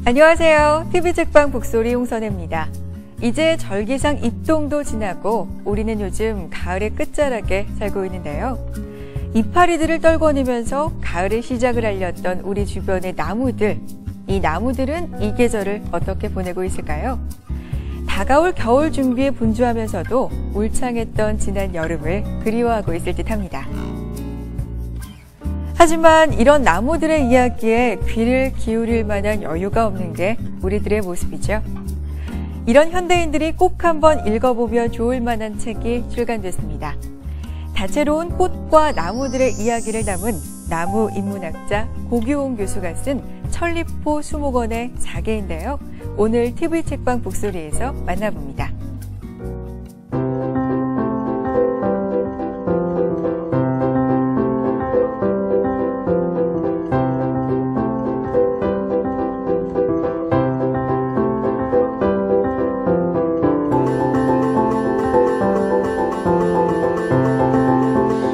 안녕하세요. TV책방 북소리 홍선혜입니다. 이제 절기상 입동도 지나고 우리는 요즘 가을의 끝자락에 살고 있는데요. 이파리들을 떨궈내면서 가을의 시작을 알렸던 우리 주변의 나무들. 이 나무들은 이 계절을 어떻게 보내고 있을까요? 다가올 겨울 준비에 분주하면서도 울창했던 지난 여름을 그리워하고 있을 듯합니다. 하지만 이런 나무들의 이야기에 귀를 기울일 만한 여유가 없는 게 우리들의 모습이죠. 이런 현대인들이 꼭 한번 읽어보면 좋을 만한 책이 출간됐습니다. 다채로운 꽃과 나무들의 이야기를 담은 나무 인문학자 고규홍 교수가 쓴 천리포 수목원의 자개인데요. 오늘 TV책방 북소리에서 만나봅니다.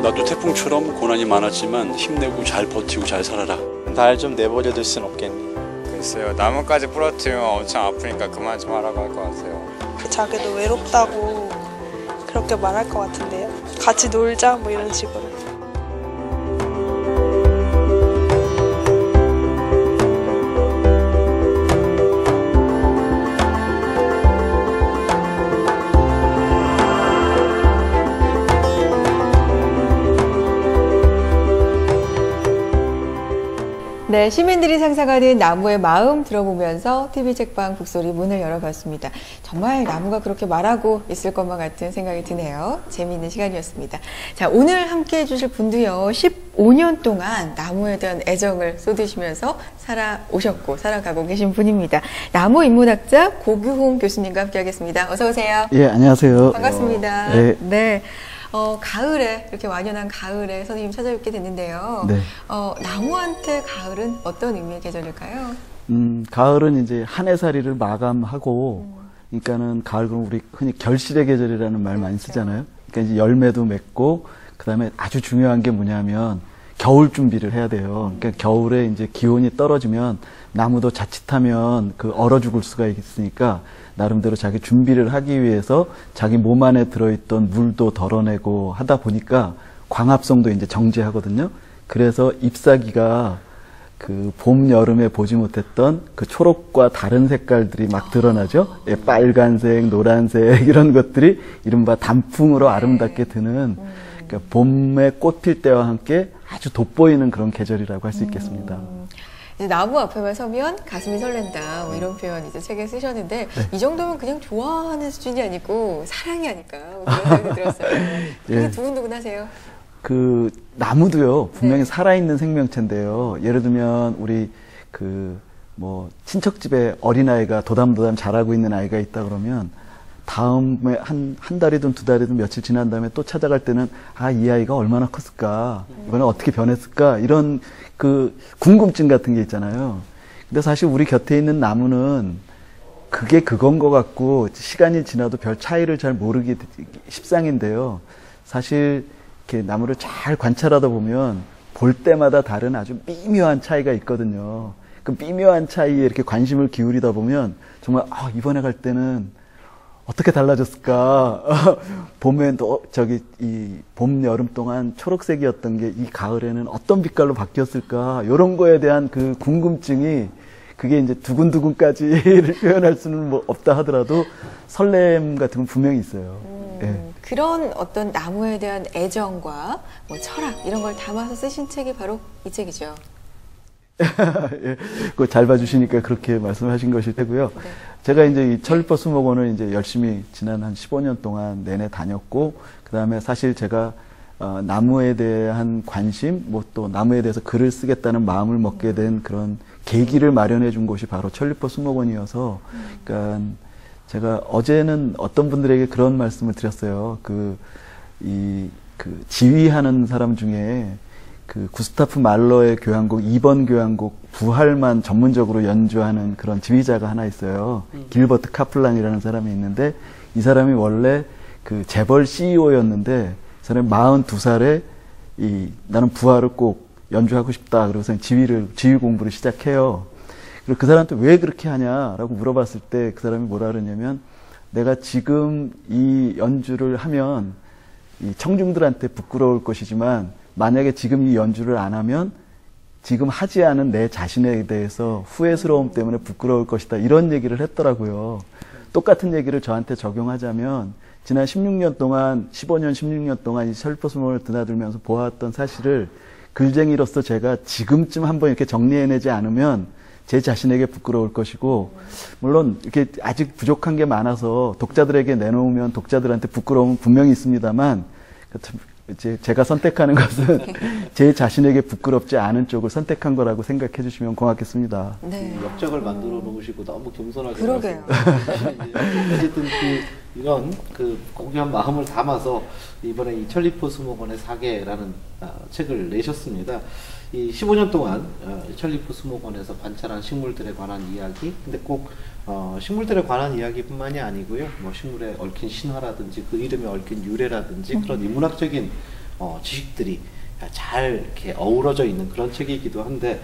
나도 태풍처럼 고난이 많았지만 힘내고 잘 버티고 잘 살아라. 날 좀 내버려둘 순 없겠니? 글쎄요, 나뭇가지 부러뜨리면 엄청 아프니까 그만 좀 하라고 할 것 같아요. 자기도 외롭다고 그렇게 말할 것 같은데요. 같이 놀자 뭐 이런 식으로. 네, 시민들이 상상하는 나무의 마음 들어보면서 TV책방 북소리 문을 열어봤습니다. 정말 나무가 그렇게 말하고 있을 것만 같은 생각이 드네요. 재미있는 시간이었습니다. 자, 오늘 함께 해주실 분도요, 15년 동안 나무에 대한 애정을 쏟으시면서 살아오셨고 살아가고 계신 분입니다. 나무 인문학자 고규홍 교수님과 함께 하겠습니다. 어서 오세요. 예, 안녕하세요. 반갑습니다. 네. 네. 가을에, 이렇게 완연한 가을에 선생님 찾아뵙게 됐는데요. 네. 나무한테 가을은 어떤 의미의 계절일까요? 가을은 이제 한 해살이를 마감하고, 그러니까는 가을, 그럼 우리 흔히 결실의 계절이라는 말 많이 쓰잖아요. 그러니까 이제 열매도 맺고, 그 다음에 아주 중요한 게 뭐냐면, 겨울 준비를 해야 돼요. 그러니까 겨울에 이제 기온이 떨어지면 나무도 자칫하면 얼어 죽을 수가 있으니까, 나름대로 자기 준비를 하기 위해서 자기 몸 안에 들어있던 물도 덜어내고 하다 보니까 광합성도 이제 정지하거든요. 그래서 잎사귀가 봄, 여름에 보지 못했던 초록과 다른 색깔들이 막 드러나죠. 예, 빨간색, 노란색 이런 것들이 이른바 단풍으로 아름답게 드는, 그러니까 봄에 꽃 필 때와 함께 아주 돋보이는 그런 계절이라고 할 수 있겠습니다. 이제 나무 앞에만 서면 가슴이 설렌다, 뭐 이런 표현 이제 책에 쓰셨는데, 네. 이 정도면 그냥 좋아하는 수준이 아니고 사랑이 아닐까, 그런 생각이 들었어요. 되게 예. 두근두근하세요. 나무도요, 분명히 네. 살아있는 생명체인데요. 예를 들면 우리 친척집에 어린아이가 도담도담 자라고 있는 아이가 있다 그러면 다음에 한 달이든 두 달이든 며칠 지난 다음에 또 찾아갈 때는 이 아이가 얼마나 컸을까, 이번에 어떻게 변했을까, 이런 궁금증 같은 게 있잖아요. 근데 사실 우리 곁에 있는 나무는 그게 그건 것 같고 시간이 지나도 별 차이를 잘 모르기 십상인데요. 사실 이렇게 나무를 잘 관찰하다 보면 볼 때마다 다른 아주 미묘한 차이가 있거든요. 그 미묘한 차이에 이렇게 관심을 기울이다 보면 정말 이번에 갈 때는 어떻게 달라졌을까? 봄에 이 봄, 여름 동안 초록색이었던 게 이 가을에는 어떤 빛깔로 바뀌었을까? 이런 거에 대한 궁금증이, 그게 이제 두근두근까지를 표현할 수는 없다 하더라도 설렘 같은 건 분명히 있어요. 예. 그런 어떤 나무에 대한 애정과 철학, 이런 걸 담아서 쓰신 책이 바로 이 책이죠. 예, 그거 잘 봐주시니까 그렇게 말씀하신 것일 테고요. 네. 제가 이제 이 천리포 수목원을 이제 열심히 지난 한 15년 동안 내내 다녔고, 그 다음에 사실 제가 나무에 대한 관심, 또 나무에 대해서 글을 쓰겠다는 마음을 먹게 된 그런 계기를 마련해 준 곳이 바로 천리포 수목원이어서, 그러니까 제가 어제는 어떤 분들에게 그런 말씀을 드렸어요. 지휘하는 사람 중에 구스타프 말러의 교향곡 2번 교향곡 부활만 전문적으로 연주하는 그런 지휘자가 하나 있어요. 길버트 카플란이라는 사람이 있는데, 이 사람이 원래 재벌 CEO였는데, 이 사람이 42살에 나는 부하를 꼭 연주하고 싶다. 그러고서 지휘 공부를 시작해요. 그리고 그 사람한테 왜 그렇게 하냐라고 물어봤을 때 그 사람이 뭐라 그러냐면 내가 지금 이 연주를 하면 이 청중들한테 부끄러울 것이지만 만약에 지금 이 연주를 안 하면 지금 하지 않은 내 자신에 대해서 후회스러움 때문에 부끄러울 것이다. 이런 얘기를 했더라고요. 똑같은 얘기를 저한테 적용하자면 지난 16년 동안 15년 16년 동안 이 천리포 수목원을 드나들면서 보아왔던 사실을 글쟁이로서 제가 지금쯤 한번 이렇게 정리해내지 않으면 제 자신에게 부끄러울 것이고 물론 이렇게 아직 부족한 게 많아서 독자들에게 내놓으면 독자들한테 부끄러움은 분명히 있습니다만 제가 선택하는 것은 제 자신에게 부끄럽지 않은 쪽을 선택한 거라고 생각해 주시면 고맙겠습니다. 네. 역적을 만들어 놓으시고 너무 겸손하게 그러게요. 어쨌든 이런 고귀한 마음을 담아서 이번에 이 천리포 수목원의 사계라는 책을 내셨습니다. 이 15년 동안 천리포 수목원에서 관찰한 식물들에 관한 이야기, 근데 꼭 식물들에 관한 이야기뿐만이 아니고요. 뭐 식물에 얽힌 신화라든지 그 이름에 얽힌 유래라든지 그런 인문학적인 지식들이 잘 이렇게 어우러져 있는 그런 책이기도 한데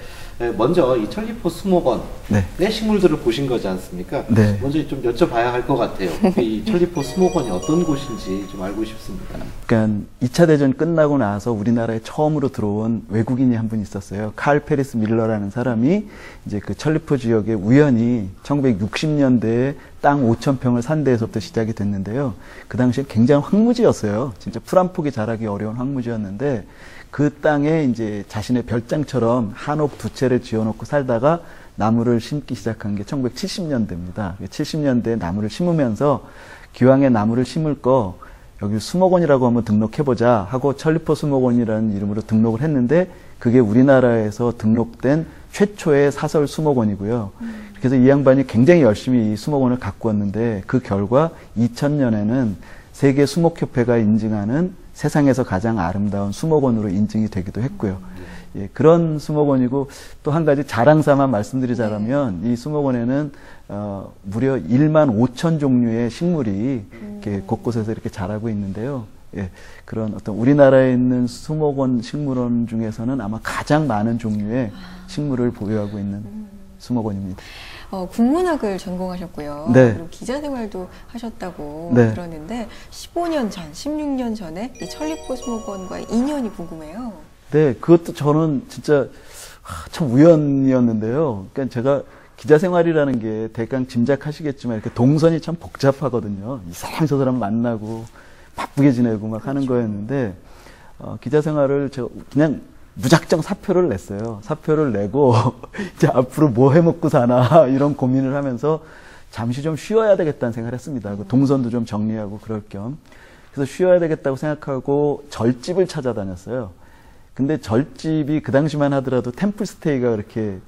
먼저 이 천리포 수목원의 식물들을 보신 거지 않습니까? 네. 먼저 좀 여쭤봐야 할 것 같아요. 이 천리포 수목원이 어떤 곳인지 좀 알고 싶습니다. 그러니까 2차 대전 끝나고 나서 우리나라에 처음으로 들어온 외국인이 한 분 있었어요. 칼 페리스 밀러라는 사람이 이제 그 천리포 지역에 우연히 1960년대에 땅 5,000평을 산 데에서부터 시작이 됐는데요. 그 당시에 굉장히 황무지였어요. 진짜 풀 한 폭이 자라기 어려운 황무지였는데 그 땅에 이제 자신의 별장처럼 한옥 두 채를 지어놓고 살다가 나무를 심기 시작한 게 1970년대입니다. 70년대에 나무를 심으면서 기왕에 나무를 심을 거 여기 수목원이라고 한번 등록해보자 하고 천리포 수목원이라는 이름으로 등록을 했는데 그게 우리나라에서 등록된 최초의 사설 수목원이고요. 그래서 이 양반이 굉장히 열심히 이 수목원을 가꾸었는데 그 결과 2000년에는 세계 수목협회가 인증하는 세상에서 가장 아름다운 수목원으로 인증이 되기도 했고요. 예, 그런 수목원이고 또 한 가지 자랑삼아 말씀드리자면 이 수목원에는 무려 15,000 종류의 식물이 이렇게 곳곳에서 이렇게 자라고 있는데요. 예, 그런 어떤 우리나라에 있는 수목원 식물원 중에서는 아마 가장 많은 종류의 식물을 보유하고 있는 수목원입니다. 국문학을 전공하셨고요. 네. 그리고 기자 생활도 하셨다고 네. 들었는데 15년 전, 16년 전에 이 천리포 수목원과의 인연이 궁금해요. 네, 그것도 저는 진짜 참 우연이었는데요. 그러니까 제가 기자 생활이라는 게 대강 짐작하시겠지만 이렇게 동선이 참 복잡하거든요. 이 사람 저 사람 만나고 바쁘게 지내고 막 하는 거였는데 기자 생활을 제가 그냥 무작정 사표를 냈어요. 사표를 내고 이제 앞으로 뭐 해먹고 사나 이런 고민을 하면서 잠시 좀 쉬어야 되겠다는 생각을 했습니다. 그 동선도 좀 정리하고 그럴 겸. 그래서 쉬어야 되겠다고 생각하고 절집을 찾아다녔어요. 근데 절집이 그 당시만 하더라도 템플스테이가 그렇게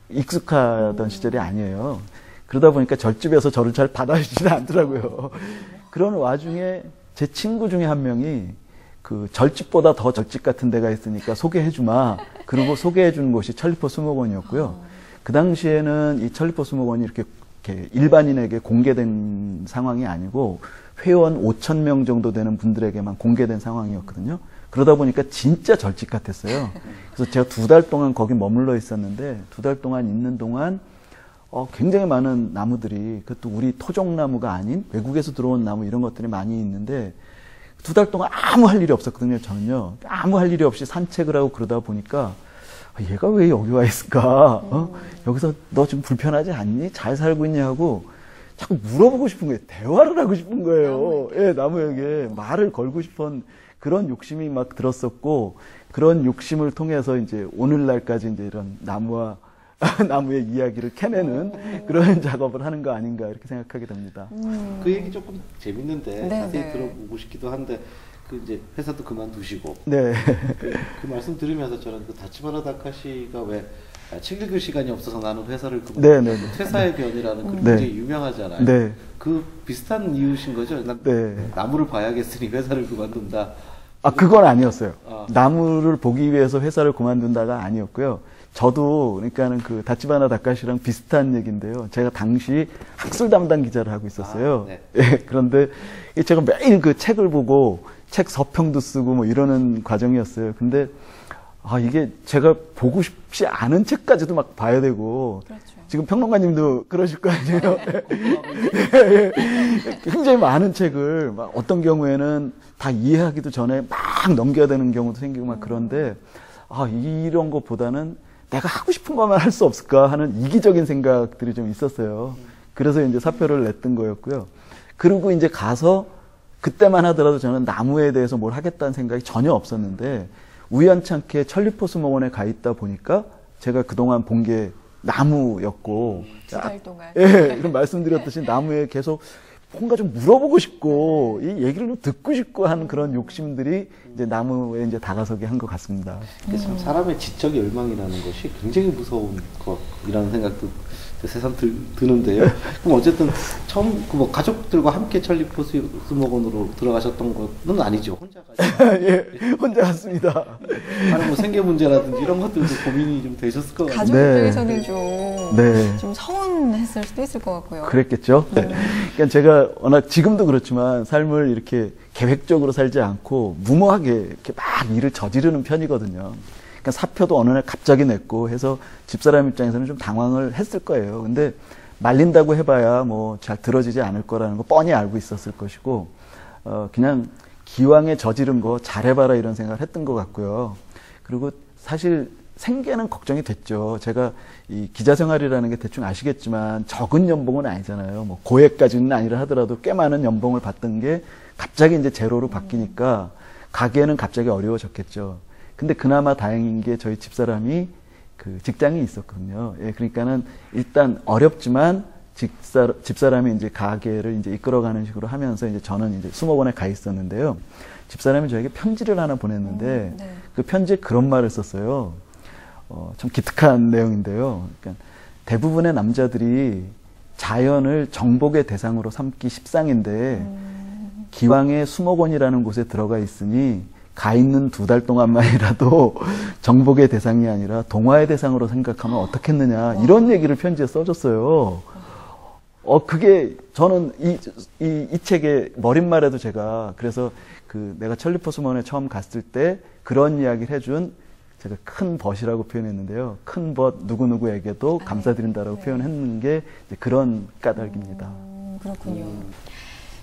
익숙하던 시절이 아니에요. 그러다 보니까 절집에서 저를 잘 받아주지는 않더라고요. 그런 와중에 제 친구 중에 한 명이 그 절집보다 더 절집 같은 데가 있으니까 소개해주마. 그리고 소개해준 곳이 천리포 수목원이었고요. 그 당시에는 이 천리포 수목원이 이렇게 일반인에게 공개된 상황이 아니고 회원 5,000명 정도 되는 분들에게만 공개된 상황이었거든요. 그러다 보니까 진짜 절집 같았어요. 그래서 제가 2달 동안 거기 머물러 있었는데 2달 동안 있는 동안 굉장히 많은 나무들이 그것도 우리 토종나무가 아닌 외국에서 들어온 나무 이런 것들이 많이 있는데 2달 동안 아무 할 일이 없었거든요. 저는요. 아무 할 일이 없이 산책을 하고 그러다 보니까 얘가 왜 여기 와 있을까? 여기서 너 좀 불편하지 않니? 잘 살고 있냐 하고 자꾸 물어보고 싶은 거예요. 대화를 하고 싶은 거예요. 예, 나무에게 말을 걸고 싶은 그런 욕심이 막 들었었고 그런 욕심을 통해서 이제 오늘날까지 이제 이런 나무의 이야기를 캐내는 그런 작업을 하는 거 아닌가 이렇게 생각하게 됩니다. 그 얘기 조금 재밌는데 자세히 들어보고 싶기도 한데 그 이제 회사도 그만두시고 네. 그 말씀 들으면서 저는 그 다치바라 다카시가 왜 책 읽을 시간이 없어서 나는 회사를 그만두고 퇴사의 변이라는 그 굉장히 유명하잖아요. 네. 그 비슷한 이유신 거죠? 나무를 봐야겠으니 회사를 그만둔다. 그건 아니었어요. 나무를 보기 위해서 회사를 그만둔다가 아니었고요. 저도 그러니까는 그 다치바나 다카시랑 비슷한 얘기인데요. 제가 당시 학술 담당 기자를 하고 있었어요. 예, 그런데 제가 매일 그 책을 보고 책 서평도 쓰고 뭐 이러는 과정이었어요. 근데 이게 제가 보고 싶지 않은 책까지도 막 봐야 되고 그렇죠. 지금 평론가님도 그러실 거 아니에요. 네. 굉장히 많은 책을 막 어떤 경우에는 다 이해하기도 전에 막 넘겨야 되는 경우도 생기고 막 그런데 이런 것보다는 내가 하고 싶은 것만 할 수 없을까 하는 이기적인 생각들이 좀 있었어요. 그래서 이제 사표를 냈던 거였고요. 그리고 이제 가서 그때만 하더라도 저는 나무에 대해서 뭘 하겠다는 생각이 전혀 없었는데 우연찮게 천리포수목원에 가 있다 보니까 제가 그동안 본 게 나무였고 2달 동안. 예, 그럼 말씀드렸듯이 나무에 계속 뭔가 좀 물어보고 싶고 이 얘기를 좀 듣고 싶고 하는 그런 욕심들이 이제 나무에 이제 다가서게 한 것 같습니다. 참 사람의 지적 열망이라는 것이 굉장히 무서운 것이라는 생각도 새삼 드는데요. 그럼 어쨌든 처음 뭐 가족들과 함께 천리포수목원으로 들어가셨던 것은 아니죠. 혼자 가셨어요? 예, 혼자 갔습니다. 다른 뭐 생계 문제라든지 이런 것들도 고민이 좀 되셨을 것 같아요. 가족 입장에서는 좀 서운했을 수도 있을 것 같고요. 그랬겠죠. 그러니까 제가 워낙 지금도 그렇지만 삶을 이렇게 계획적으로 살지 않고 무모하게 이렇게 막 일을 저지르는 편이거든요. 그러니까 사표도 어느 날 갑자기 냈고 해서 집사람 입장에서는 좀 당황을 했을 거예요. 근데 말린다고 해봐야 뭐 잘 들어지지 않을 거라는 거 뻔히 알고 있었을 것이고, 그냥 기왕에 저지른 거 잘해봐라 이런 생각을 했던 것 같고요. 그리고 사실 생계는 걱정이 됐죠. 제가 이 기자 생활이라는 게 대충 아시겠지만 적은 연봉은 아니잖아요. 뭐 고액까지는 아니라 하더라도 꽤 많은 연봉을 받던 게 갑자기 이제 제로로 바뀌니까 가게는 갑자기 어려워졌겠죠. 근데 그나마 다행인 게 저희 집사람이 그 직장이 있었거든요. 예, 그러니까는 일단 어렵지만 집사람이 이제 가게를 이제 이끌어가는 식으로 하면서 이제 저는 이제 수목원에 가 있었는데요. 집사람이 저에게 편지를 하나 보냈는데 네. 그 편지에 그런 말을 썼어요. 참 기특한 내용인데요. 그러니까 대부분의 남자들이 자연을 정복의 대상으로 삼기 십상인데 기왕에 수목원이라는 곳에 들어가 있으니 가 있는 2달 동안만이라도 정복의 대상이 아니라 동화의 대상으로 생각하면 어떻겠느냐 이런 얘기를 편지에 써줬어요. 그게 저는 이 책의 머릿말에도 제가 그래서 내가 천리포수목원에 처음 갔을 때 그런 이야기를 해준 제가 큰 벗이라고 표현했는데요. 큰 벗 누구누구에게도 감사드린다라고 표현했는 게 이제 그런 까닭입니다. 그렇군요.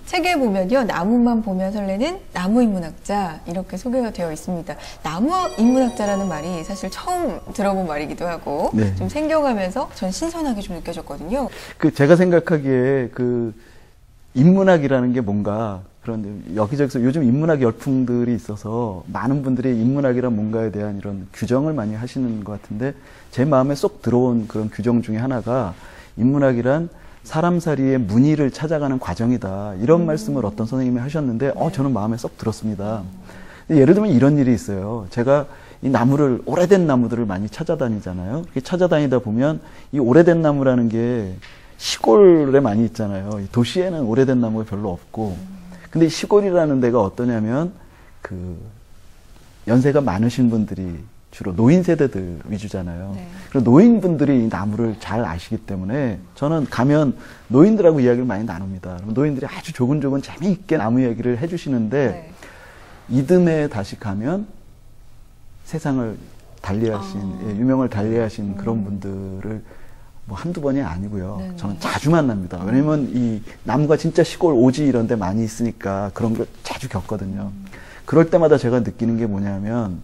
책에 보면요, 나무만 보면 설레는 나무 인문학자 이렇게 소개가 되어 있습니다. 나무 인문학자라는 말이 사실 처음 들어본 말이기도 하고 네. 좀 생경하면서 전 신선하게 좀 느껴졌거든요. 제가 생각하기에 인문학이라는 게 뭔가 그런데 여기저기서 요즘 인문학 열풍들이 있어서 많은 분들이 인문학이란 뭔가에 대한 이런 규정을 많이 하시는 것 같은데 제 마음에 쏙 들어온 그런 규정 중에 하나가 인문학이란 사람살이의 무늬를 찾아가는 과정이다. 이런 말씀을 어떤 선생님이 하셨는데 저는 마음에 쏙 들었습니다. 예를 들면 이런 일이 있어요. 제가 이 나무를 오래된 나무들을 많이 찾아다니잖아요. 이렇게 찾아다니다 보면 이 오래된 나무라는 게 시골에 많이 있잖아요. 이 도시에는 오래된 나무가 별로 없고 근데 시골이라는 데가 어떠냐면 연세가 많으신 분들이 주로 노인 세대들 위주잖아요. 네. 그리고 노인분들이 이 나무를 잘 아시기 때문에 저는 가면 노인들하고 이야기를 많이 나눕니다. 노인들이 아주 조근조근 재미있게 나무 이야기를 해주시는데 네. 이듬해 다시 가면 세상을 달리하신 유명을 달리하신 그런 분들을 뭐 한두 번이 아니고요. 네네. 저는 자주 만납니다. 왜냐면 이 나무가 진짜 시골 오지 이런 데 많이 있으니까 그런 걸 자주 겪거든요. 그럴 때마다 제가 느끼는 게 뭐냐면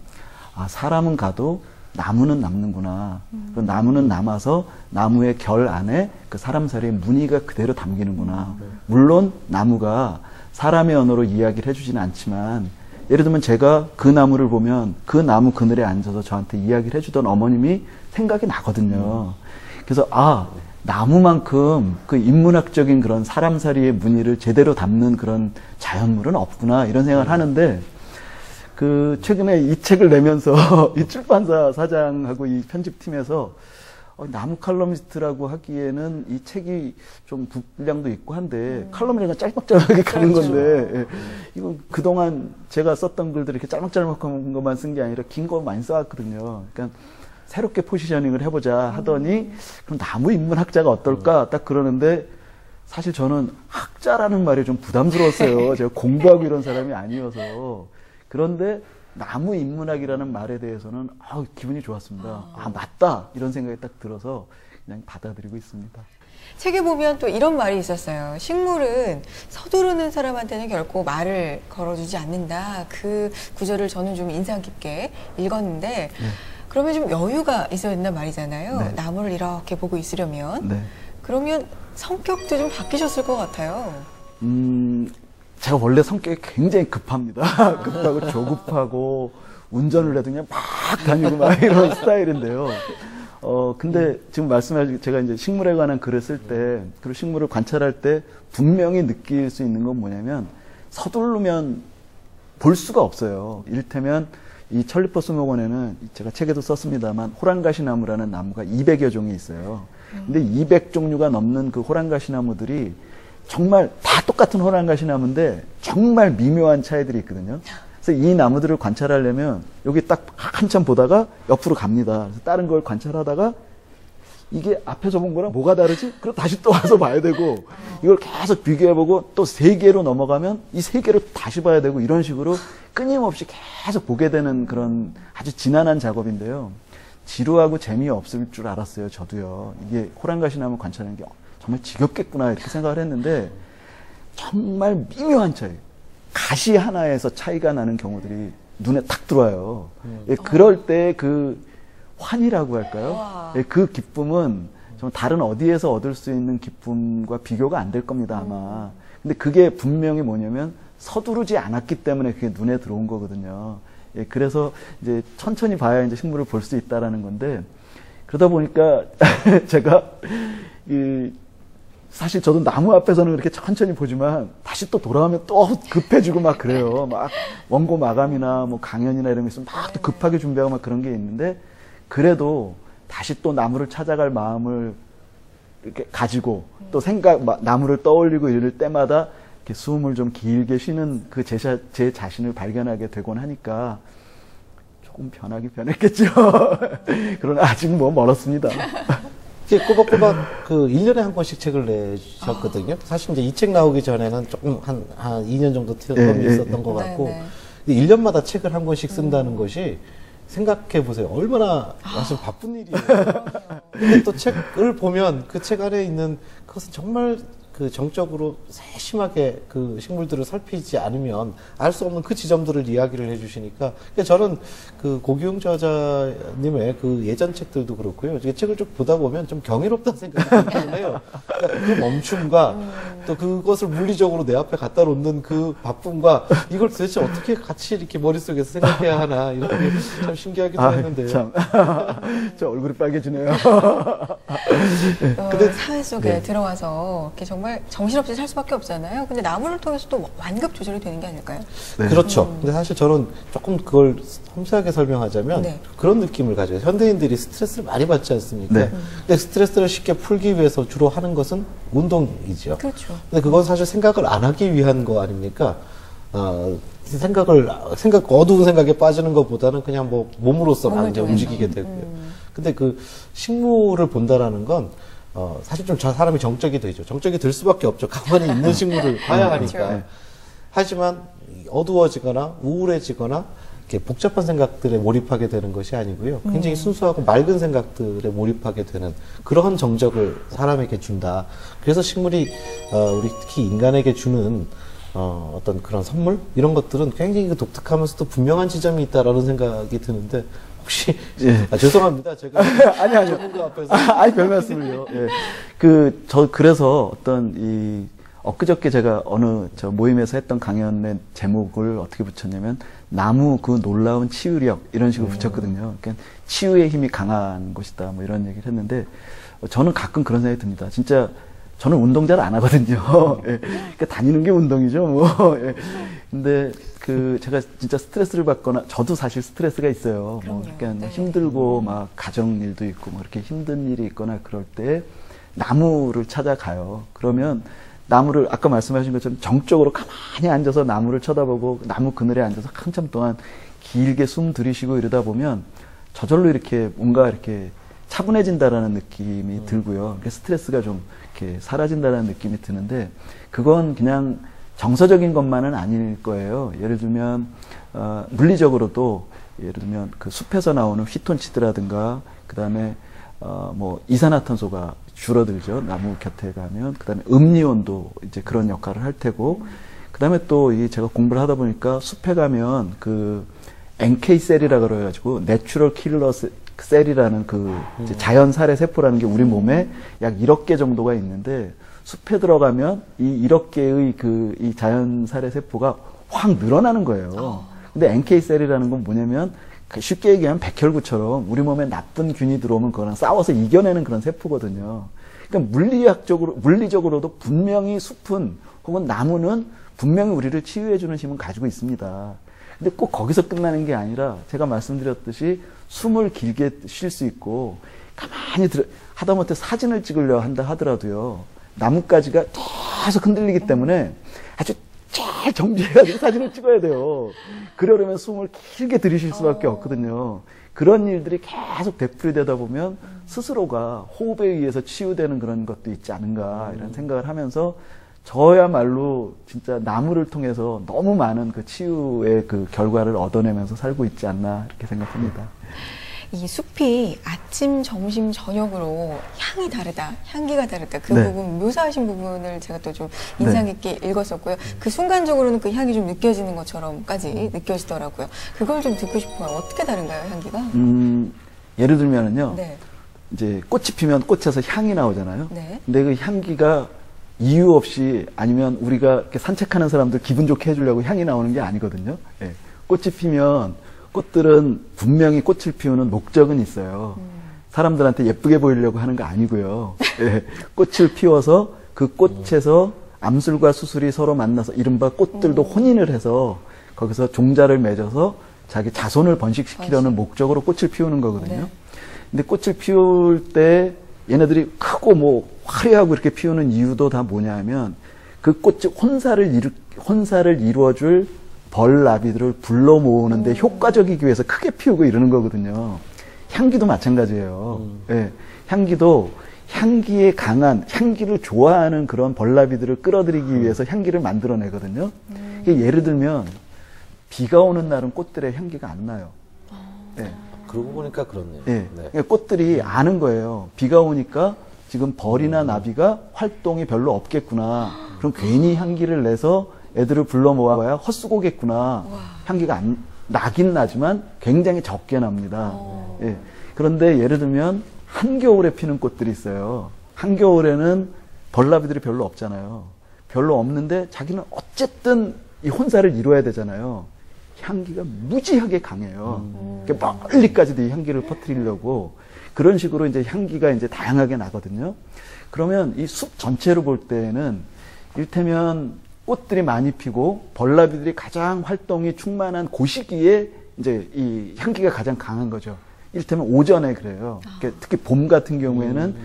사람은 가도 나무는 남는구나. 그리고 나무는 남아서 나무의 결 안에 그 사람살이의 무늬가 그대로 담기는구나. 물론 나무가 사람의 언어로 이야기를 해주지는 않지만 예를 들면 제가 그 나무를 보면 그 나무 그늘에 앉아서 저한테 이야기를 해주던 어머님이 생각이 나거든요. 그래서 나무만큼 그 인문학적인 그런 사람살이의 무늬를 제대로 담는 그런 자연물은 없구나 이런 생각을 하는데 최근에 이 책을 내면서 이 출판사 사장하고 이 편집팀에서 나무 칼럼니스트라고 하기에는 이 책이 좀 분량도 있고 한데 칼럼이라는 건 짤막짤막하게 가는 그렇죠. 건데 예. 이건 그동안 제가 썼던 글들 이렇게 짤막짤막한 것만 쓴 게 아니라 긴 거 많이 써왔거든요. 그러니까 새롭게 포지셔닝을 해보자 하더니 그럼 나무 인문학자가 어떨까 딱 그러는데 사실 저는 학자라는 말이 좀 부담스러웠어요. 제가 공부하고 이런 사람이 아니어서. 그런데 나무 인문학이라는 말에 대해서는 기분이 좋았습니다. 맞다 이런 생각이 딱 들어서 그냥 받아들이고 있습니다. 책에 보면 또 이런 말이 있었어요. 식물은 서두르는 사람한테는 결코 말을 걸어주지 않는다. 그 구절을 저는 좀 인상 깊게 읽었는데 네. 그러면 좀 여유가 있어야 된단 말이잖아요. 네. 나무를 이렇게 보고 있으려면. 네. 그러면 성격도 좀 바뀌셨을 것 같아요. 제가 원래 성격이 굉장히 급합니다. 급하고 조급하고 운전을 해도 그냥 막 다니고 막 이런 스타일인데요. 근데 지금 말씀하신 제가 이제 식물에 관한 글을 쓸 때, 그리고 식물을 관찰할 때 분명히 느낄 수 있는 건 뭐냐면 서두르면 볼 수가 없어요. 이를테면 이 천리포 수목원에는 제가 책에도 썼습니다만 호랑가시나무라는 나무가 200여 종이 있어요. 근데 200종류가 넘는 그 호랑가시나무들이 정말 다 똑같은 호랑가시나무인데 정말 미묘한 차이들이 있거든요. 그래서 이 나무들을 관찰하려면 여기 딱 한참 보다가 옆으로 갑니다. 그래서 다른 걸 관찰하다가 이게 앞에서 본 거랑 뭐가 다르지? 그럼 다시 또 와서 봐야 되고 이걸 계속 비교해보고 또 3개로 넘어가면 이 3개를 다시 봐야 되고 이런 식으로 끊임없이 계속 보게 되는 그런 아주 지난한 작업인데요. 지루하고 재미없을 줄 알았어요. 저도요. 이게 호랑가시나무 관찰하는 게 정말 지겹겠구나 이렇게 생각을 했는데 정말 미묘한 차이. 가시 하나에서 차이가 나는 경우들이 눈에 탁 들어와요. 예, 그럴 때 그 환이라고 할까요? 예, 그 기쁨은 정말 다른 어디에서 얻을 수 있는 기쁨과 비교가 안 될 겁니다, 아마. 근데 그게 분명히 뭐냐면 서두르지 않았기 때문에 그게 눈에 들어온 거거든요. 예, 그래서 이제 천천히 봐야 이제 식물을 볼 수 있다라는 건데 그러다 보니까 제가 사실 저도 나무 앞에서는 그렇게 천천히 보지만 다시 또 돌아오면 또 급해지고 막 그래요. 막 원고 마감이나 뭐 강연이나 이런 게 있으면 막 또 급하게 준비하고 막 그런 게 있는데 그래도 다시 또 나무를 찾아갈 마음을 이렇게 가지고 또 나무를 떠올리고 이럴 때마다 이렇게 숨을 좀 길게 쉬는 그 제 자신을 발견하게 되곤 하니까 조금 변하긴 변했겠죠. 그러나 아직 뭐 멀었습니다. 꼬박꼬박 그 1년에 한 권씩 책을 내셨거든요. 사실 이제 이 책 나오기 전에는 조금 한 2년 정도 텀이 있었던 것 같고, 네. 1년마다 책을 한 권씩 쓴다는 것이 생각해 보세요. 얼마나 사실 바쁜 일이에요. 근데 또 책을 보면 그 책 안에 있는 그것은 정말 그 정적으로 세심하게 그 식물들을 살피지 않으면 알 수 없는 그 지점들을 이야기를 해주시니까 저는 그 고기용 저자님의 그 예전 책들도 그렇고요. 이 책을 쭉 보다 보면 좀 경이롭다는 생각이 들긴 해요. 그러니까 그 멈춤과 또 그것을 물리적으로 내 앞에 갖다 놓는 그 바쁨과 이걸 도대체 어떻게 같이 이렇게 머릿속에서 생각해야 하나 이런 게 참 신기하기도 했는데요. 참. 저 얼굴이 빨개지네요. 근데 사회 속에 들어와서 이렇게 정말 정신없이 살 수밖에 없잖아요. 근데 나무를 통해서 또 완급 조절이 되는 게 아닐까요? 네. 그렇죠. 근데 사실 저는 조금 그걸 섬세하게 설명하자면 그런 느낌을 가져요. 현대인들이 스트레스를 많이 받지 않습니까? 근데 스트레스를 쉽게 풀기 위해서 주로 하는 것은 운동이죠. 그렇죠. 근데 그건 사실 생각을 안 하기 위한 거 아닙니까? 어두운 생각에 빠지는 것보다는 그냥 뭐 몸으로서 많이 움직이게 되고요. 근데 그 식물을 본다라는 건 사실 좀 사람이 정적이 되죠. 정적이 될 수밖에 없죠. 가만히 있는 식물을 봐야 하니까. 그렇죠. 하지만 어두워지거나 우울해지거나 이렇게 복잡한 생각들에 몰입하게 되는 것이 아니고요. 굉장히 순수하고 맑은 생각들에 몰입하게 되는 그러한 정적을 사람에게 준다. 그래서 식물이 우리 특히 인간에게 주는 어떤 그런 선물 이런 것들은 굉장히 독특하면서도 분명한 지점이 있다라는 생각이 드는데 혹시 죄송합니다. 제가 아니요. 전문가 앞에서 아니 별 말씀을요. 예. 그래서 어떤 엊그저께 제가 어느 모임에서 했던 강연의 제목을 어떻게 붙였냐면 나무 그 놀라운 치유력 이런 식으로 붙였거든요. 그러니까 치유의 힘이 강한 곳이다 뭐 이런 얘기를 했는데 저는 가끔 그런 생각이 듭니다. 진짜 저는 운동 잘 안 하거든요. 예. 그러니까 다니는 게 운동이죠, 뭐. 예. 근데 제가 진짜 스트레스를 받거나, 저도 사실 스트레스가 있어요. 뭐, 그러니까 힘들고, 막, 가정 일도 있고, 뭐, 이렇게 힘든 일이 있거나 그럴 때, 나무를 찾아가요. 그러면, 나무를, 아까 말씀하신 것처럼 정적으로 가만히 앉아서 나무를 쳐다보고, 나무 그늘에 앉아서 한참 동안 길게 숨 들이쉬고 이러다 보면, 저절로 이렇게 뭔가 이렇게 차분해진다라는 느낌이 들고요. 스트레스가 좀 이렇게 사라진다는 느낌이 드는데 그건 그냥 정서적인 것만은 아닐 거예요. 예를 들면 물리적으로도 예를 들면 그 숲에서 나오는 피톤치드라든가 그다음에 뭐 이산화탄소가 줄어들죠. 나무 곁에 가면 그다음에 음리온도 이제 그런 역할을 할 테고 그다음에 또 이 제가 공부를 하다 보니까 숲에 가면 그 NK 셀이라 그래가지고 내추럴 킬러 셀이라는 그 이제 자연 살해 세포라는 게 우리 몸에 약 1억 개 정도가 있는데 숲에 들어가면 이 1억 개의 그 이 자연 살해 세포가 확 늘어나는 거예요. 근데 NK 셀이라는 건 뭐냐면 쉽게 얘기하면 백혈구처럼 우리 몸에 나쁜 균이 들어오면 그거랑 싸워서 이겨내는 그런 세포거든요. 그러니까 물리적으로도 분명히 숲은 혹은 나무는 분명히 우리를 치유해주는 힘은 가지고 있습니다. 근데 꼭 거기서 끝나는 게 아니라 제가 말씀드렸듯이 숨을 길게 쉴 수 있고 가만히 하다못해 사진을 찍으려 한다 하더라도요. 나뭇가지가 계속 흔들리기 때문에 아주 잘 정지해가지고 사진을 찍어야 돼요. 그러려면 숨을 길게 들이쉴 수밖에 없거든요. 그런 일들이 계속 되풀이되다 보면 스스로가 호흡에 의해서 치유되는 그런 것도 있지 않은가 이런 생각을 하면서 저야말로 진짜 나무를 통해서 너무 많은 그 치유의 그 결과를 얻어내면서 살고 있지 않나 이렇게 생각합니다. 이 숲이 아침, 점심, 저녁으로 향이 다르다, 향기가 다르다. 그 네. 부분, 묘사하신 부분을 제가 또 좀 인상 깊게 읽었었고요. 그 순간적으로는 그 향이 좀 느껴지는 것처럼까지 느껴지더라고요. 그걸 좀 듣고 싶어요. 어떻게 다른가요, 향기가? 예를 들면은요. 네. 이제 꽃이 피면 꽃에서 향이 나오잖아요. 네. 근데 그 향기가 이유 없이 아니면 우리가 이렇게 산책하는 사람들 기분 좋게 해주려고 향이 나오는 게 아니거든요. 예. 꽃이 피면 꽃들은 분명히 꽃을 피우는 목적은 있어요. 사람들한테 예쁘게 보이려고 하는 거 아니고요. 예. 꽃을 피워서 그 꽃에서 암술과 수술이 서로 만나서 이른바 꽃들도 혼인을 해서 거기서 종자를 맺어서 자기 자손을 번식시키려는 목적으로 꽃을 피우는 거거든요. 네. 근데 꽃을 피울 때 얘네들이 크고 뭐 화려하고 이렇게 피우는 이유도 다 뭐냐 하면 그 꽃이 혼사를 이루어줄 벌나비들을 불러 모으는데 효과적이기 위해서 크게 피우고 이러는 거거든요. 향기도 마찬가지예요. 예, 향기도 향기에 강한, 향기를 좋아하는 그런 벌나비들을 끌어들이기 위해서 향기를 만들어내거든요. 예를 들면 비가 오는 날은 꽃들의 향기가 안 나요. 예. 그러고 보니까 그렇네요. 예. 그러니까 꽃들이 아는 거예요. 비가 오니까 지금 벌이나 나비가 활동이 별로 없겠구나. 그럼 괜히 향기를 내서 애들을 불러 모아봐야 헛수고겠구나. 향기가 나긴 나지만 굉장히 적게 납니다. 예. 그런데 예를 들면 한겨울에 피는 꽃들이 있어요. 한겨울에는 벌나비들이 별로 없잖아요. 별로 없는데 자기는 어쨌든 이 혼사를 이루어야 되잖아요. 향기가 무지하게 강해요. 멀리까지도 이 향기를 퍼뜨리려고 그런 식으로 이제 향기가 이제 다양하게 나거든요. 그러면 이 숲 전체로 볼 때는 이를테면 꽃들이 많이 피고 벌나비들이 가장 활동이 충만한 그 시기에 이제 이 향기가 가장 강한 거죠. 이를테면 오전에 그래요. 특히 봄 같은 경우에는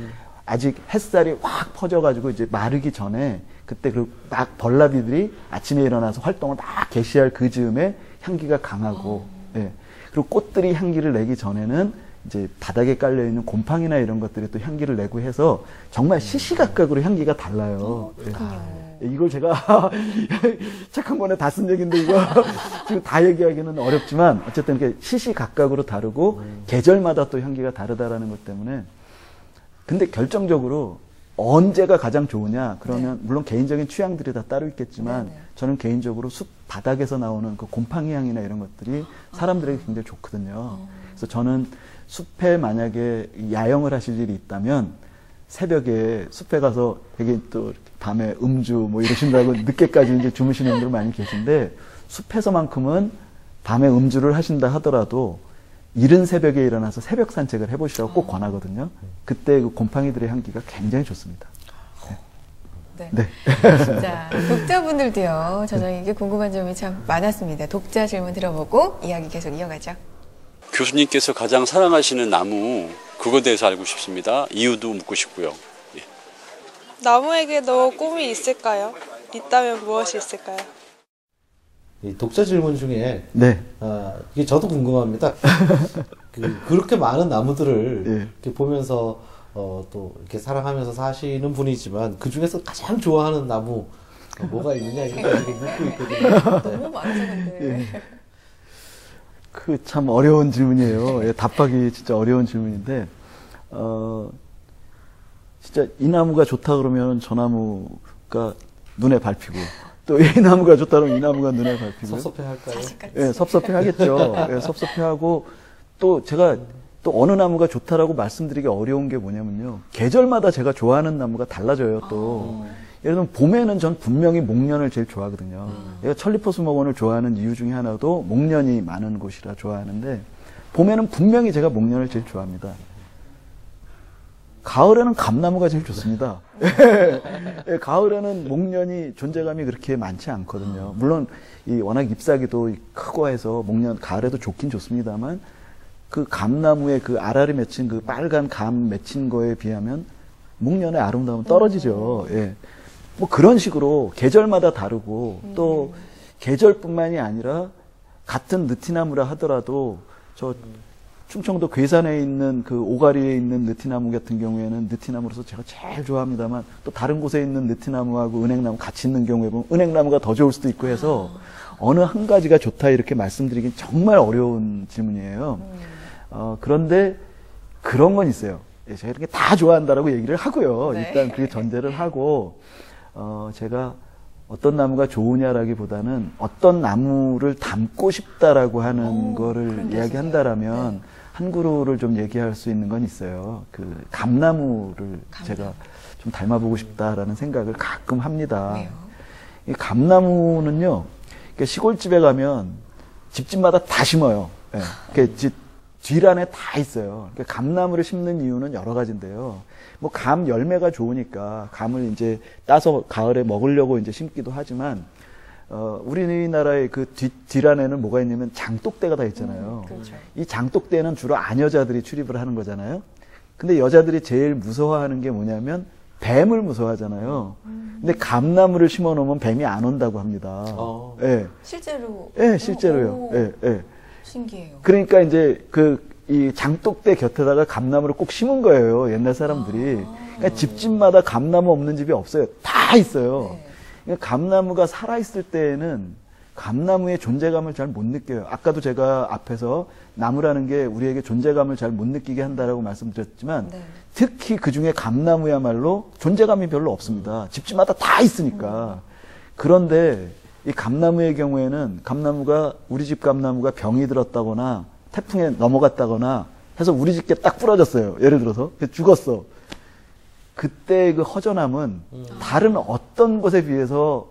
아직 햇살이 확 퍼져가지고 이제 마르기 전에 그때 그 막 벌나비들이 아침에 일어나서 활동을 막 개시할 그 즈음에 향기가 강하고, 예. 그리고 꽃들이 향기를 내기 전에는 이제 바닥에 깔려있는 곰팡이나 이런 것들이 또 향기를 내고 해서 정말 시시각각으로 향기가 달라요. 예. 이걸 제가 책 한 권에 다 쓴 얘기인데 이거 지금 다 얘기하기는 어렵지만 어쨌든 이렇게 시시각각으로 다르고 계절마다 또 향기가 다르다라는 것 때문에 근데 결정적으로 언제가 가장 좋으냐 그러면 물론 개인적인 취향들이 다 따로 있겠지만 저는 개인적으로 숲 바닥에서 나오는 그 곰팡이 향이나 이런 것들이 사람들에게 굉장히 좋거든요. 그래서 저는 숲에 만약에 야영을 하실 일이 있다면 새벽에 숲에 가서 되게 또 밤에 음주 뭐 이러신다고 늦게까지 이제 주무시는 분들 많이 계신데 숲에서만큼은 밤에 음주를 하신다 하더라도 이른 새벽에 일어나서 새벽 산책을 해보시라고 꼭 권하거든요. 그때 그 곰팡이들의 향기가 굉장히 좋습니다. 네. 네. 자, 독자분들도요, 저녁에게 궁금한 점이 참 많았습니다. 독자 질문 들어보고 이야기 계속 이어가죠. 교수님께서 가장 사랑하시는 나무 그거에 대해서 알고 싶습니다. 이유도 묻고 싶고요. 예. 나무에게도 꿈이 있을까요? 있다면 무엇이 있을까요? 이 독자 질문 중에 네. 이게 저도 궁금합니다. 그렇게 많은 나무들을 예. 이렇게 보면서 또 이렇게 사랑하면서 사시는 분이지만 그 중에서 가장 좋아하는 나무 뭐가 있느냐 이런 거 되게 묻고 있거든요. 네. 너무 많아서 근데. 예. 그 참 어려운 질문이에요. 예, 답하기 진짜 어려운 질문인데, 진짜 이 나무가 좋다 그러면 저 나무가 눈에 밟히고, 또 이 나무가 좋다 그러면 이 나무가 눈에 밟히고. 섭섭해할까요? 자식같이. 예, 섭섭해하겠죠. 예, 섭섭해하고, 또 제가 또 어느 나무가 좋다라고 말씀드리기 어려운 게 뭐냐면요. 계절마다 제가 좋아하는 나무가 달라져요, 또. 예를 들면 봄에는 전 분명히 목련을 제일 좋아하거든요. 제가 천리포수목원을 좋아하는 이유 중에 하나도 목련이 많은 곳이라 좋아하는데, 봄에는 분명히 제가 목련을 제일 좋아합니다. 가을에는 감나무가 제일 좋습니다. 예, 가을에는 목련이 존재감이 그렇게 많지 않거든요. 물론 워낙 잎사귀도 크고 해서 목련 가을에도 좋긴 좋습니다만, 그 감나무의 그 알알이 맺힌 그 빨간 감 맺힌 거에 비하면 목련의 아름다움은 떨어지죠. 예. 뭐 그런 식으로 계절마다 다르고, 또 계절뿐만이 아니라 같은 느티나무라 하더라도 저 충청도 괴산에 있는 그 오가리에 있는 느티나무 같은 경우에는 느티나무로서 제가 제일 좋아합니다만, 또 다른 곳에 있는 느티나무하고 은행나무 같이 있는 경우에 보면 은행나무가 더 좋을 수도 있고 해서 어느 한 가지가 좋다 이렇게 말씀드리긴 정말 어려운 질문이에요. 그런데 그런 건 있어요. 예, 제가 이렇게 다 좋아한다라고 얘기를 하고요. 네. 일단 그게 전제를 하고, 제가 어떤 나무가 좋으냐라기보다는 어떤 나무를 담고 싶다라고 하는 거를 이야기한다라면 한 그루를 좀 얘기할 수 있는 건 있어요. 그 감나무를 제가 좀 닮아보고 싶다라는 생각을 가끔 합니다. 왜요? 이 감나무는요, 시골집에 가면 집집마다 다 심어요. 예. 뒷안에 다 있어요. 감나무를 심는 이유는 여러 가지인데요. 뭐 감 열매가 좋으니까 감을 이제 따서 가을에 먹으려고 이제 심기도 하지만, 우리나라의 그 뒷안에는 뭐가 있냐면 장독대가 다 있잖아요. 그렇죠. 이 장독대는 주로 아녀자들이 출입을 하는 거잖아요. 근데 여자들이 제일 무서워하는 게 뭐냐면 뱀을 무서워하잖아요. 근데 감나무를 심어 놓으면 뱀이 안 온다고 합니다. 예. 실제로? 예, 실제로요. 오, 예, 예. 신기해요. 그러니까 이제 이 장독대 곁에다가 감나무를 꼭 심은 거예요, 옛날 사람들이. 그러니까 집집마다 감나무 없는 집이 없어요. 다 있어요. 네. 그러니까 감나무가 살아있을 때에는 감나무의 존재감을 잘 못 느껴요. 아까도 제가 앞에서 나무라는 게 우리에게 존재감을 잘 못 느끼게 한다라고 말씀드렸지만, 네. 특히 그 중에 감나무야말로 존재감이 별로 없습니다. 집집마다 다 있으니까. 그런데 이 감나무의 경우에는 우리 집 감나무가 병이 들었다거나 태풍에 넘어갔다거나 해서 우리 집게 딱 부러졌어요. 예를 들어서 죽었어. 그때 그 허전함은 다른 어떤 것에 비해서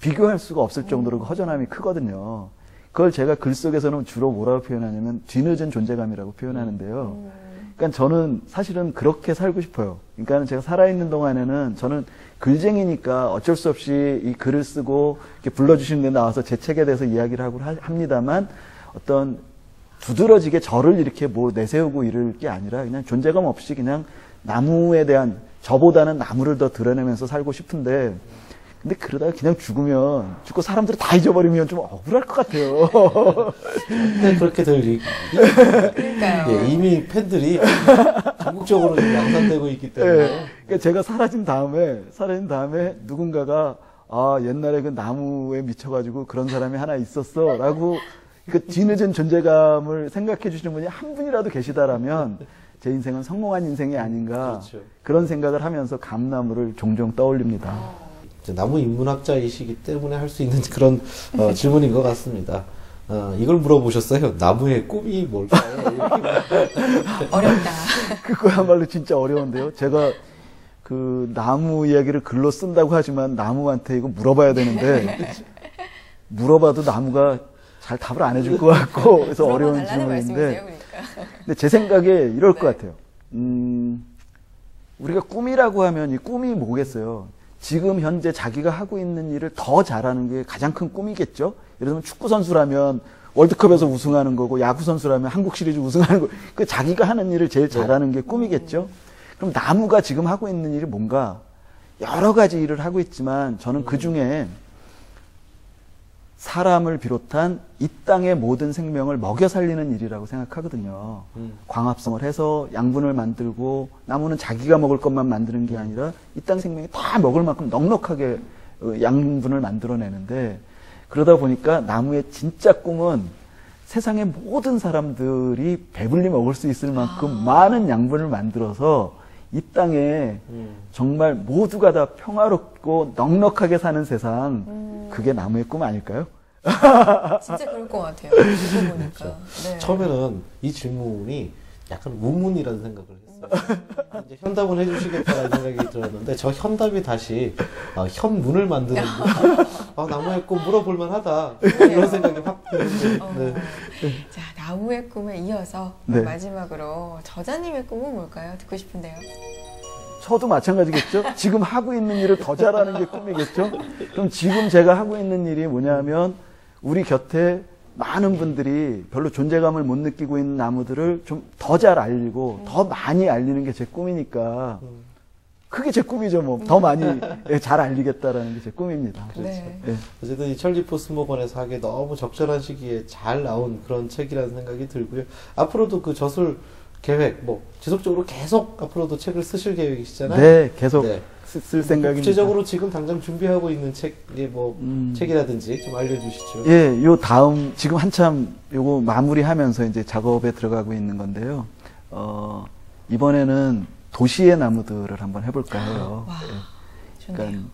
비교할 수가 없을 정도로 그 허전함이 크거든요. 그걸 제가 글 속에서는 주로 뭐라고 표현하냐면 뒤늦은 존재감이라고 표현하는데요. 그러니까 저는 사실은 그렇게 살고 싶어요. 그러니까 제가 살아있는 동안에는 저는 글쟁이니까 어쩔 수 없이 이 글을 쓰고 이렇게 불러주시는 데 나와서 제 책에 대해서 이야기를 하고 합니다만, 어떤 두드러지게 저를 이렇게 뭐 내세우고 이럴 게 아니라 그냥 존재감 없이 그냥 나무에 대한, 저보다는 나무를 더 드러내면서 살고 싶은데, 근데 그러다가 그냥 죽고 사람들이 다 잊어버리면 좀 억울할 것 같아요. 근데 그렇게 될 그러니까요. 예, 이미 팬들이 전국적으로 양산되고 있기 때문에. 예, 그러니까 제가 사라진 다음에 누군가가 옛날에 그 나무에 미쳐가지고 그런 사람이 하나 있었어 라고 그 뒤늦은 존재감을 생각해 주시는 분이 한 분이라도 계시다라면 제 인생은 성공한 인생이 아닌가. 그렇죠. 그런 생각을 하면서 감나무를 종종 떠올립니다. 나무 인문학자이시기 때문에 할 수 있는 그런 질문인 것 같습니다. 이걸 물어보셨어요. 나무의 꿈이 뭘까요? 어렵다. 그거야말로 진짜 어려운데요. 제가 그 나무 이야기를 글로 쓴다고 하지만 나무한테 이거 물어봐야 되는데, 물어봐도 나무가 잘 답을 안 해줄 것 같고, 그래서 어려운 달라는 말씀이세요, 질문인데, 그러니까. 근데 제 생각에 이럴 것 같아요. 우리가 꿈이라고 하면 이 꿈이 뭐겠어요? 지금 현재 자기가 하고 있는 일을 더 잘하는 게 가장 큰 꿈이겠죠? 예를 들면 축구 선수라면 월드컵에서 우승하는 거고, 야구 선수라면 한국 시리즈 우승하는 거, 그 자기가 하는 일을 제일 잘하는 게 꿈이겠죠? 그럼 나무가 지금 하고 있는 일이 뭔가? 여러 가지 일을 하고 있지만 저는 그 중에 사람을 비롯한 이 땅의 모든 생명을 먹여 살리는 일이라고 생각하거든요. 광합성을 해서 양분을 만들고 나무는 자기가 먹을 것만 만드는 게 아니라 이 땅 생명이 다 먹을 만큼 넉넉하게 양분을 만들어내는데, 그러다 보니까 나무의 진짜 꿈은 세상의 모든 사람들이 배불리 먹을 수 있을 만큼 많은 양분을 만들어서 이 땅에 정말 모두가 다 평화롭고 넉넉하게 사는 세상, 그게 나무의 꿈 아닐까요? 진짜 그럴 것 같아요. 듣고 보니까. 네. 처음에는 이 질문이 약간 우문이라는 생각을 했어요. 이제 현답을 해주시겠다라는 생각이 들었는데, 저 현답이 다시 현문을 만드는 나무의 꿈 물어볼만 하다, 이런 생각이 확 드는데. 네. 자, 나무의 꿈에 이어서 네. 마지막으로 저자님의 꿈은 뭘까요? 듣고 싶은데요. 저도 마찬가지겠죠? 지금 하고 있는 일을 더 잘하는 게 꿈이겠죠? 그럼 지금 제가 하고 있는 일이 뭐냐면, 우리 곁에 많은 분들이 별로 존재감을 못 느끼고 있는 나무들을 좀 더 잘 알리고 더 많이 알리는 게 제 꿈이니까, 그게 제 꿈이죠. 뭐 더 많이 잘 알리겠다라는 게 제 꿈입니다. 그렇죠. 네. 예. 어쨌든 이 찰리포 스모건에서 하기에 너무 적절한 시기에 잘 나온 그런 책이라는 생각이 들고요. 앞으로도 그 저술 계획, 지속적으로 계속 앞으로도 책을 쓰실 계획이시잖아요. 네, 계속 네. 쓸 생각입니다. 구체적으로 지금 당장 준비하고 있는 책이 책이라든지 좀 알려주시죠. 예, 요 다음, 지금 한참 요거 마무리하면서 이제 작업에 들어가고 있는 건데요. 이번에는 도시의 나무들을 한번 해볼까 해요. 와, 예. 좋네요. 그러니까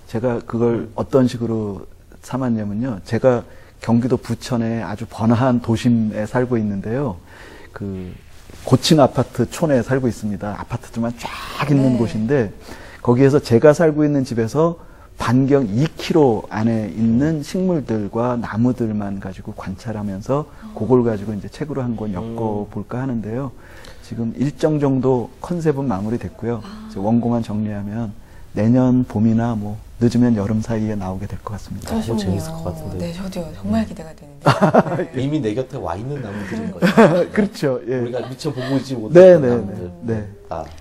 제가 그걸 어떤 식으로 삼았냐면요. 제가 경기도 부천의 아주 번화한 도심에 살고 있는데요. 그 고층 아파트 촌에 살고 있습니다. 아파트들만 쫙 있는 네. 곳인데, 거기에서 제가 살고 있는 집에서 반경 2km 안에 있는 식물들과 나무들만 가지고 관찰하면서 그걸 가지고 이제 책으로 한 권 엮어볼까 하는데요. 지금 일정 정도 컨셉은 마무리됐고요. 이제 원고만 정리하면 내년 봄이나 늦으면 여름 사이에 나오게 될 것 같습니다. 너무 재밌을 것 같은데요. 네, 저도요. 정말 기대가 되는데. 네. 이미 내 곁에 와 있는 나무들인 거죠. 그렇죠. 예. 우리가 미처 보고 있지 네, 못했던 네, 나무들. 네.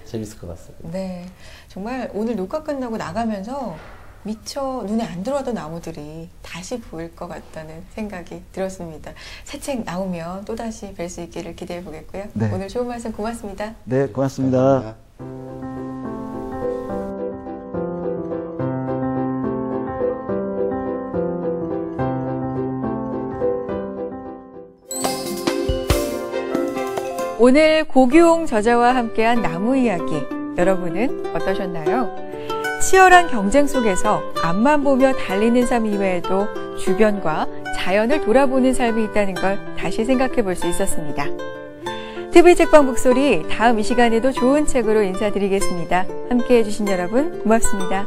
재밌을 것 같습니다. 네. 정말 오늘 녹화 끝나고 나가면서 미처 눈에 안 들어왔던 나무들이 다시 보일 것 같다는 생각이 들었습니다. 새 책 나오면 또다시 뵐 수 있기를 기대해 보겠고요. 네. 오늘 좋은 말씀 고맙습니다. 네, 고맙습니다. 감사합니다. 오늘 고규홍 저자와 함께한 나무 이야기, 여러분은 어떠셨나요? 치열한 경쟁 속에서 앞만 보며 달리는 삶 이외에도 주변과 자연을 돌아보는 삶이 있다는 걸 다시 생각해 볼 수 있었습니다. TV 책방 북소리, 다음 이 시간에도 좋은 책으로 인사드리겠습니다. 함께해 주신 여러분 고맙습니다.